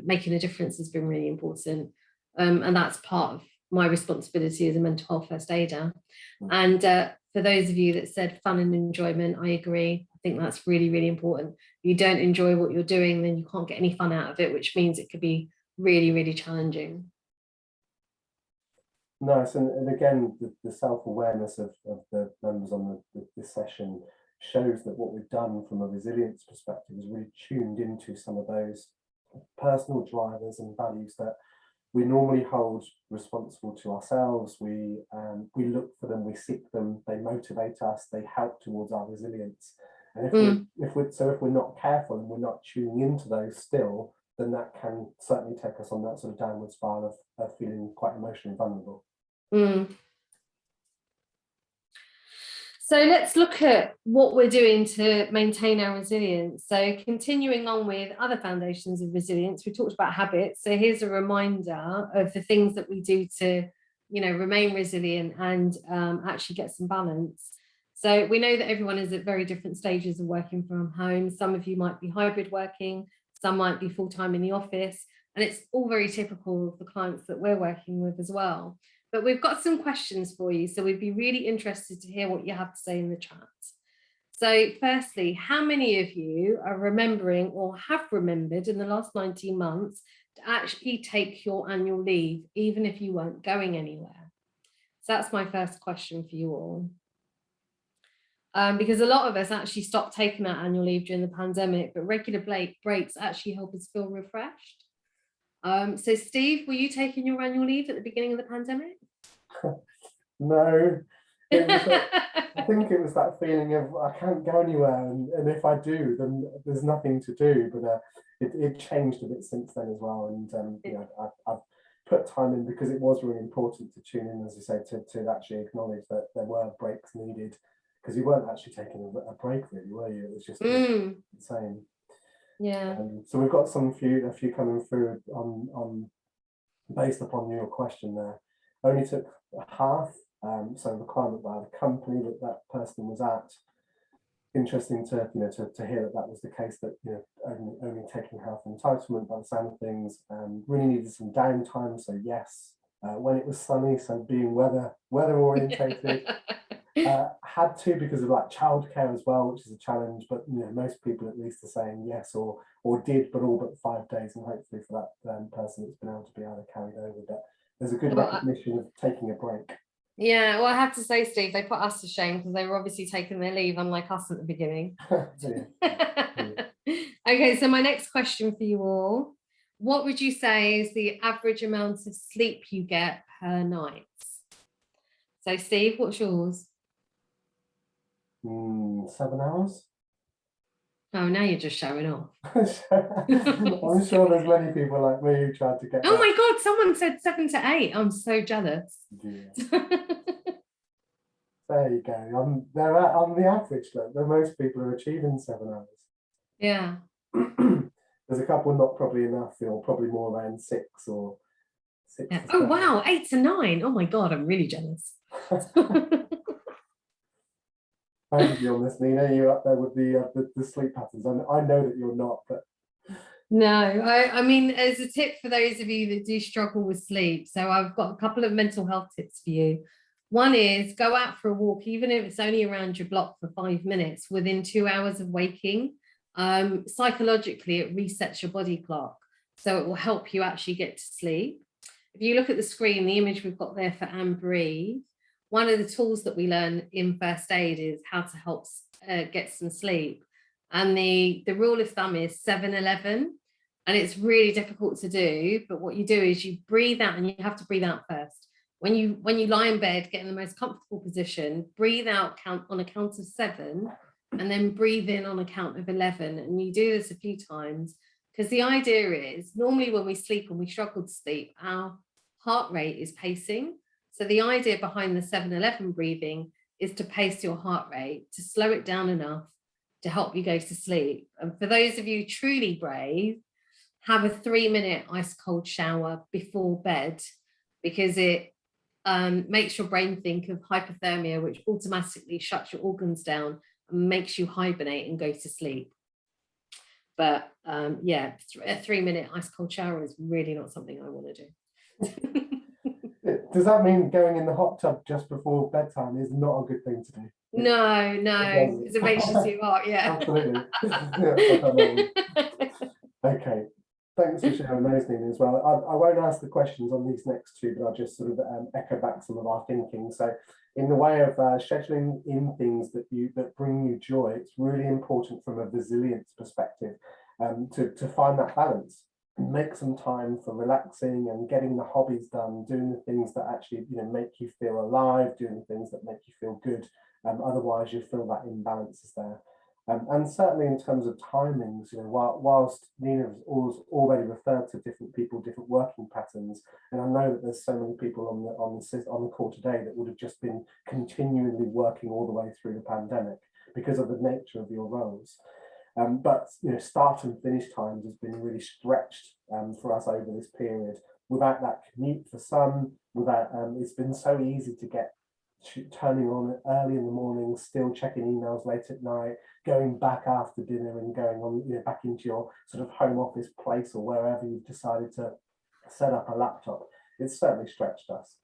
making a difference has been really important. And that's part of my responsibility as a mental health first aider. And for those of you that said fun and enjoyment, I agree. I think that's really, really important. If you don't enjoy what you're doing, then you can't get any fun out of it, which means it could be really, really challenging. Nice. And again, the self-awareness of the members on this session shows that what we've done from a resilience perspective is really tuned into some of those personal drivers and values that we normally hold responsible to ourselves. We look for them, we seek them, they motivate us, they help towards our resilience. And if we're not careful and we're not tuning into those still, then that can certainly take us on that sort of downward spiral of feeling quite emotionally vulnerable. So let's look at what we're doing to maintain our resilience. So continuing on with other foundations of resilience, we talked about habits. So here's a reminder of the things that we do to, you know, remain resilient and actually get some balance. So we know that everyone is at very different stages of working from home. Some of you might be hybrid working, some might be full-time in the office, and it's all very typical of the clients that we're working with as well. But we've got some questions for you, so we'd be really interested to hear what you have to say in the chat. So firstly, how many of you are remembering or have remembered in the last 19 months to actually take your annual leave, even if you weren't going anywhere? So that's my first question for you all. Because a lot of us actually stopped taking our annual leave during the pandemic, but regular breaks actually help us feel refreshed. So Steve, were you taking your annual leave at the beginning of the pandemic? No, I think it was that feeling of I can't go anywhere, and if I do, then there's nothing to do. But it changed a bit since then as well, and you know, I've put time in because it was really important to tune in, as you say, to actually acknowledge that there were breaks needed, because you weren't actually taking a break, really, were you? It was just insane. Yeah. So we've got a few coming through on based upon your question there. Only took half, so requirement by the company that person was at. Interesting to hear that was the case, that only taking half entitlement by the sound of things. Really needed some downtime, so yes. When it was sunny, so being weather orientated. Had to because of like childcare as well, which is a challenge, but most people at least are saying yes or did, but all but 5 days, and hopefully for that person it's been able to be either carried over. But there's a good recognition of taking a break. Yeah, well, I have to say, Steve, they put us to shame because they were obviously taking their leave, unlike us at the beginning. Okay, so my next question for you all: what would you say is the average amount of sleep you get per night? So Steve, what's yours? 7 hours. Oh, now you're just showing off. I'm sure there's many people like me who tried to get Oh my God, someone said 7 to 8. I'm so jealous. Yeah. There you go. They're on the average, that most people are achieving 7 hours. Yeah. There's a couple not probably enough, or probably more around 6 or 6. Yeah. Oh wow, 8 to 9. Oh my God, I'm really jealous. I'm with you on this, Nina. You're up there with the sleep patterns. I know that you're not, but no, I mean, as a tip for those of you that do struggle with sleep, so I've got a couple of mental health tips for you. One is go out for a walk, even if it's only around your block, for 5 minutes within 2 hours of waking. Psychologically, it resets your body clock. So it will help you actually get to sleep. If you look at the screen, the image we've got there for and breathe, one of the tools that we learn in first aid is how to help get some sleep. And the rule of thumb is 7-11. And it's really difficult to do, but what you do is you breathe out, and you have to breathe out first. When you lie in bed, get in the most comfortable position, breathe out, count on a count of 7, and then breathe in on a count of 11. And you do this a few times, because the idea is normally when we sleep and we struggle to sleep, our heart rate is pacing. So the idea behind the 7-11 breathing is to pace your heart rate, to slow it down enough to help you go to sleep. And for those of you truly brave, have a 3-minute ice cold shower before bed, because it makes your brain think of hypothermia, which automatically shuts your organs down and makes you hibernate and go to sleep. But yeah, a 3-minute ice cold shower is really not something I want to do. Does that mean going in the hot tub just before bedtime is not a good thing to do? No, because it makes you too hot. Yeah. Absolutely. Okay. Thanks for sharing those, Nina, as well. I won't ask the questions on these next two, but I'll just sort of echo back some of our thinking. So in the way of scheduling in things that bring you joy, it's really important from a resilience perspective to find that balance and make some time for relaxing and getting the hobbies done, doing the things that actually make you feel alive, doing the things that make you feel good. Otherwise, you feel that imbalance is there. And certainly in terms of timings, whilst Nina has already referred to different people, different working patterns, and I know that there's so many people on the call today that would have just been continually working all the way through the pandemic because of the nature of your roles. But start and finish times has been really stretched for us over this period. Without that commute for some, it's been so easy to get turning on early in the morning, still checking emails late at night, going back after dinner and going on back into your sort of home office place or wherever you've decided to set up a laptop. It's certainly stretched us.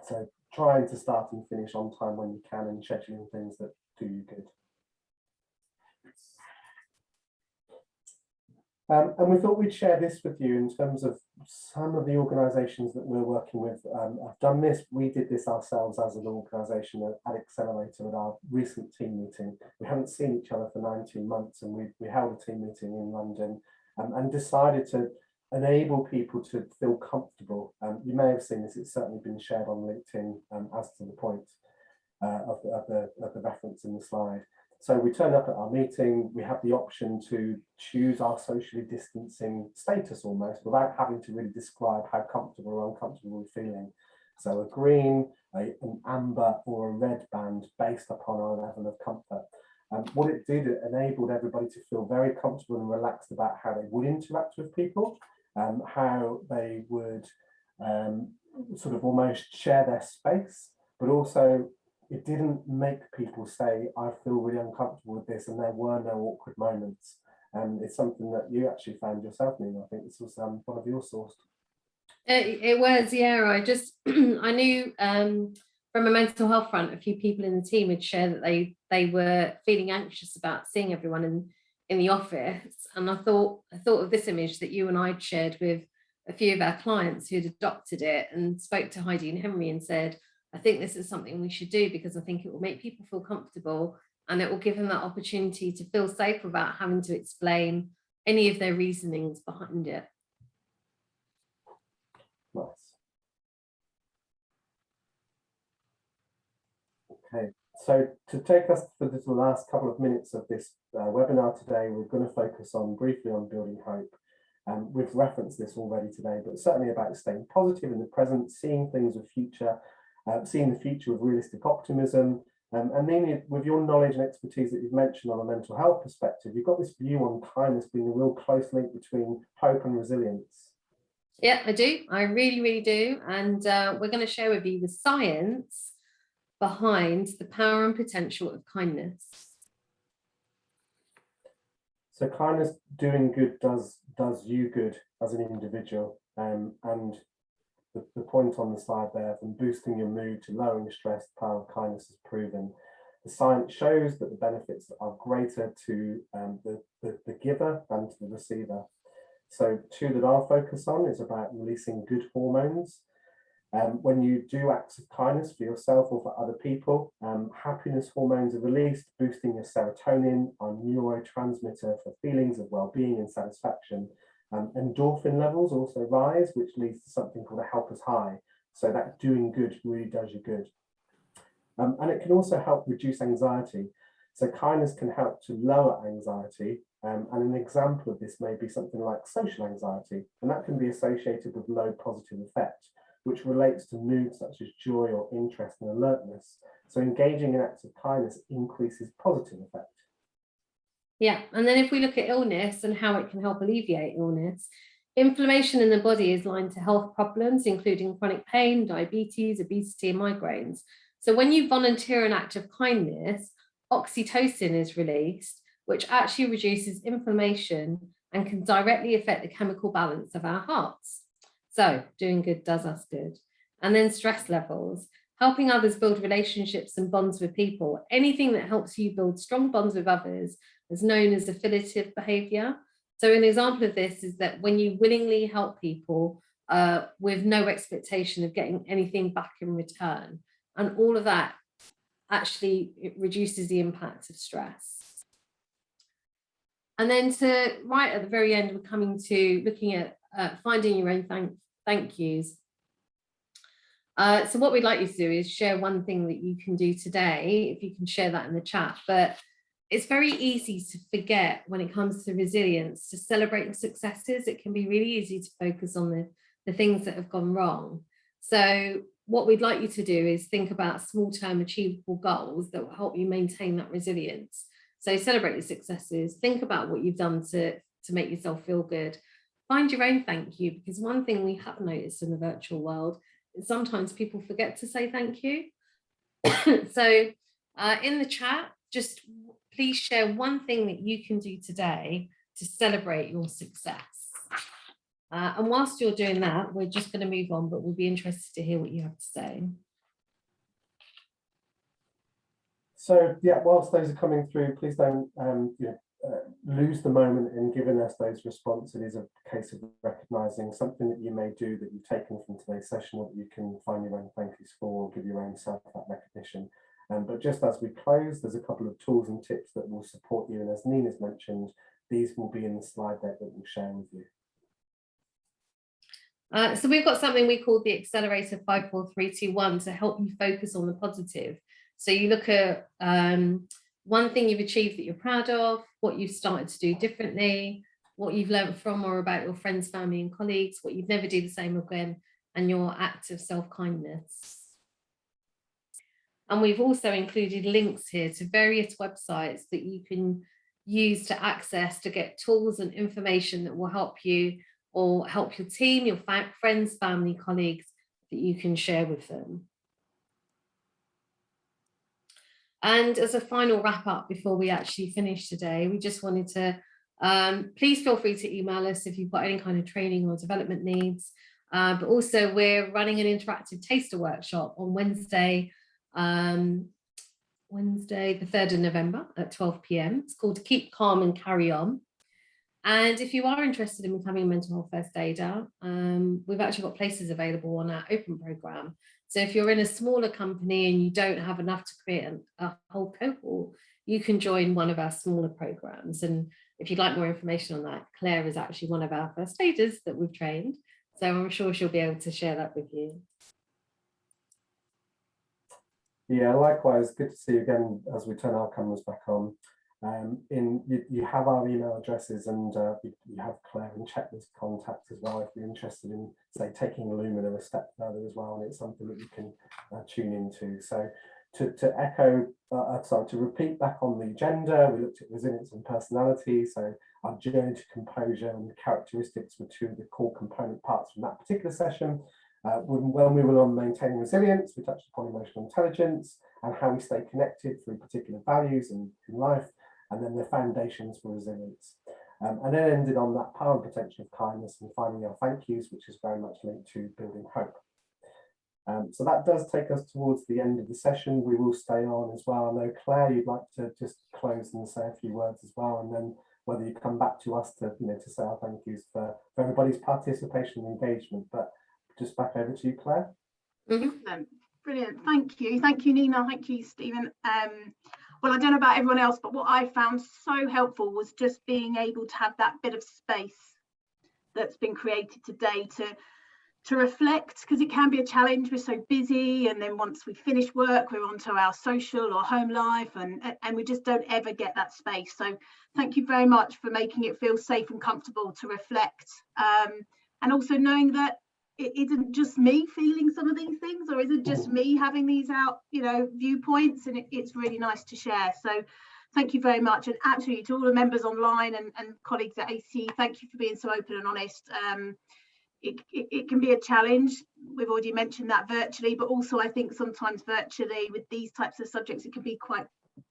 So trying to start and finish on time when you can and scheduling things that do you good. And we thought we'd share this with you in terms of some of the organisations that we're working with. I've done this, we did this ourselves as an organisation at Accelerator at our recent team meeting. We haven't seen each other for 19 months, and we held a team meeting in London and decided to enable people to feel comfortable. You may have seen this, it's certainly been shared on LinkedIn as to the point of the reference in the slide. So we turn up at our meeting, we have the option to choose our socially distancing status almost without having to really describe how comfortable or uncomfortable we're feeling. So a green, an amber or a red band based upon our level of comfort. What it did, it enabled everybody to feel very comfortable and relaxed about how they would interact with people, how they would sort of almost share their space, but also it didn't make people say, I feel really uncomfortable with this, and there were no awkward moments. And it's something that you actually found yourself, Nina. I think this was one of your sourced. It was, yeah. I just, I knew from a mental health front, a few people in the team had shared that they were feeling anxious about seeing everyone in the office. And I thought of this image that you and I'd shared with a few of our clients who'd adopted it, and spoke to Heidi and Henry and said, I think this is something we should do because I think it will make people feel comfortable, and it will give them that opportunity to feel safe without having to explain any of their reasonings behind it. Nice. Okay, so to take us for the last couple of minutes of this webinar today, we're going to focus briefly on building hope. We've referenced this already today, but certainly about staying positive in the present, seeing things with future, seeing the future with realistic optimism. And Nina, with your knowledge and expertise that you've mentioned on a mental health perspective, you've got this view on kindness being a real close link between hope and resilience. Yeah, I do. I really, really do. And we're going to share with you the science behind the power and potential of kindness. So kindness, doing good, does you good as an individual. And the point on the slide there, from boosting your mood to lowering stress, the power of kindness is proven. The science shows that the benefits are greater to the giver than to the receiver. So two that I'll focus on is about releasing good hormones. When you do acts of kindness for yourself or for other people, happiness hormones are released, boosting your serotonin, our neurotransmitter for feelings of well-being and satisfaction. Endorphin levels also rise, which leads to something called a helper's high. So that doing good really does you good. And it can also help reduce anxiety. So kindness can help to lower anxiety. And an example of this may be something like social anxiety, and that can be associated with low positive effect, which relates to moods such as joy or interest and alertness. So engaging in acts of kindness increases positive effect. Yeah, and then if we look at illness and how it can help alleviate illness, inflammation in the body is linked to health problems, including chronic pain, diabetes, obesity, and migraines. So when you volunteer an act of kindness, oxytocin is released, which actually reduces inflammation and can directly affect the chemical balance of our hearts. So doing good does us good. And then stress levels, helping others build relationships and bonds with people. Anything that helps you build strong bonds with others is known as affiliative behavior. So an example of this is that when you willingly help people with no expectation of getting anything back in return, and all of that actually it reduces the impact of stress. And then right at the very end, we're coming to looking at finding your own thank yous. So what we'd like you to do is share one thing that you can do today, if you can share that in the chat. But it's very easy to forget when it comes to resilience, to celebrating successes. It can be really easy to focus on the things that have gone wrong. So what we'd like you to do is think about small-term achievable goals that will help you maintain that resilience. So celebrate your successes, think about what you've done to make yourself feel good. Find your own thank you, because one thing we have noticed in the virtual world is sometimes people forget to say thank you. So in the chat, just please share one thing that you can do today to celebrate your success. And whilst you're doing that, we're just going to move on, but we'll be interested to hear what you have to say. So yeah, whilst those are coming through, please don't lose the moment in giving us those responses. It is a case of recognizing something that you may do that you've taken from today's session, or that you can find your own thank yous for, or give your own self that recognition. But just as we close, there's a couple of tools and tips that will support you. And as Nina's mentioned, these will be in the slide deck that we'll share with you. So we've got something we call the Accelerator 54321 to help you focus on the positive. So you look at one thing you've achieved that you're proud of, what you've started to do differently, what you've learned from or about your friends, family and colleagues, what you'd never do the same again, and your act of self-kindness. And we've also included links here to various websites that you can use to access to get tools and information that will help you or help your team, your friends, family, colleagues that you can share with them. And as a final wrap up before we actually finish today, we just wanted to, please feel free to email us if you've got any kind of training or development needs. But also we're running an interactive taster workshop on Wednesday, the 3rd of November at 12 p.m. It's called Keep Calm and Carry On. And if you are interested in becoming a mental health first aider, we've actually got places available on our open program. So if you're in a smaller company and you don't have enough to create a whole cohort, you can join one of our smaller programs. And if you'd like more information on that, Claire is actually one of our first aiders that we've trained. So I'm sure she'll be able to share that with you. Yeah, likewise, good to see you again as we turn our cameras back on. You have our email addresses, and you have Claire and Check's contact as well if you're interested in, say, taking Lumina a step further as well, and it's something that you can tune into. So to repeat back on the agenda, we looked at resilience and personality. So our journey to composure and the characteristics were two of the core component parts from that particular session. When we were on maintaining resilience, we touched upon emotional intelligence and how we stay connected through particular values in life, and then the foundations for resilience. And then ended on that power and potential of kindness and finding our thank yous, which is very much linked to building hope. So that does take us towards the end of the session. We will stay on as well. I know, Claire, you'd like to just close and say a few words as well, and then whether you come back to us to, to say our thank yous for everybody's participation and engagement. But just back over to you, Claire. Excellent. Brilliant. Thank you, Nina. Thank you, Stephen. Well, I don't know about everyone else, but what I found so helpful was just being able to have that bit of space that's been created today to reflect, because it can be a challenge. We're so busy, and then once we finish work, we're onto our social or home life, and we just don't ever get that space. So thank you very much for making it feel safe and comfortable to reflect, and also knowing that it isn't just me feeling some of these things, or isn't just me having these out, viewpoints, and it's really nice to share. So thank you very much, and absolutely to all the members online and colleagues at AC, thank you for being so open and honest. It can be a challenge. We've already mentioned that virtually, but also I think sometimes virtually with these types of subjects, it can be quite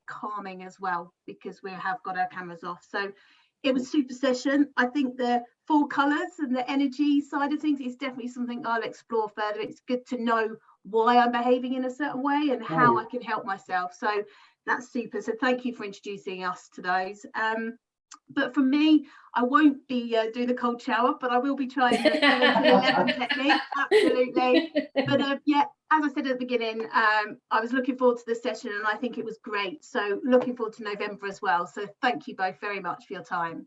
calming as well, because we have got our cameras off. So it was super session. I think the 4 colours and the energy side of things is definitely something I'll explore further. It's good to know why I'm behaving in a certain way and how I can help myself. So that's super. So thank you for introducing us to those. But for me, I won't be doing the cold shower, but I will be trying the 7 to 11 technique. Absolutely. But yeah, as I said at the beginning, I was looking forward to the session, and I think it was great. So looking forward to November as well. So thank you both very much for your time.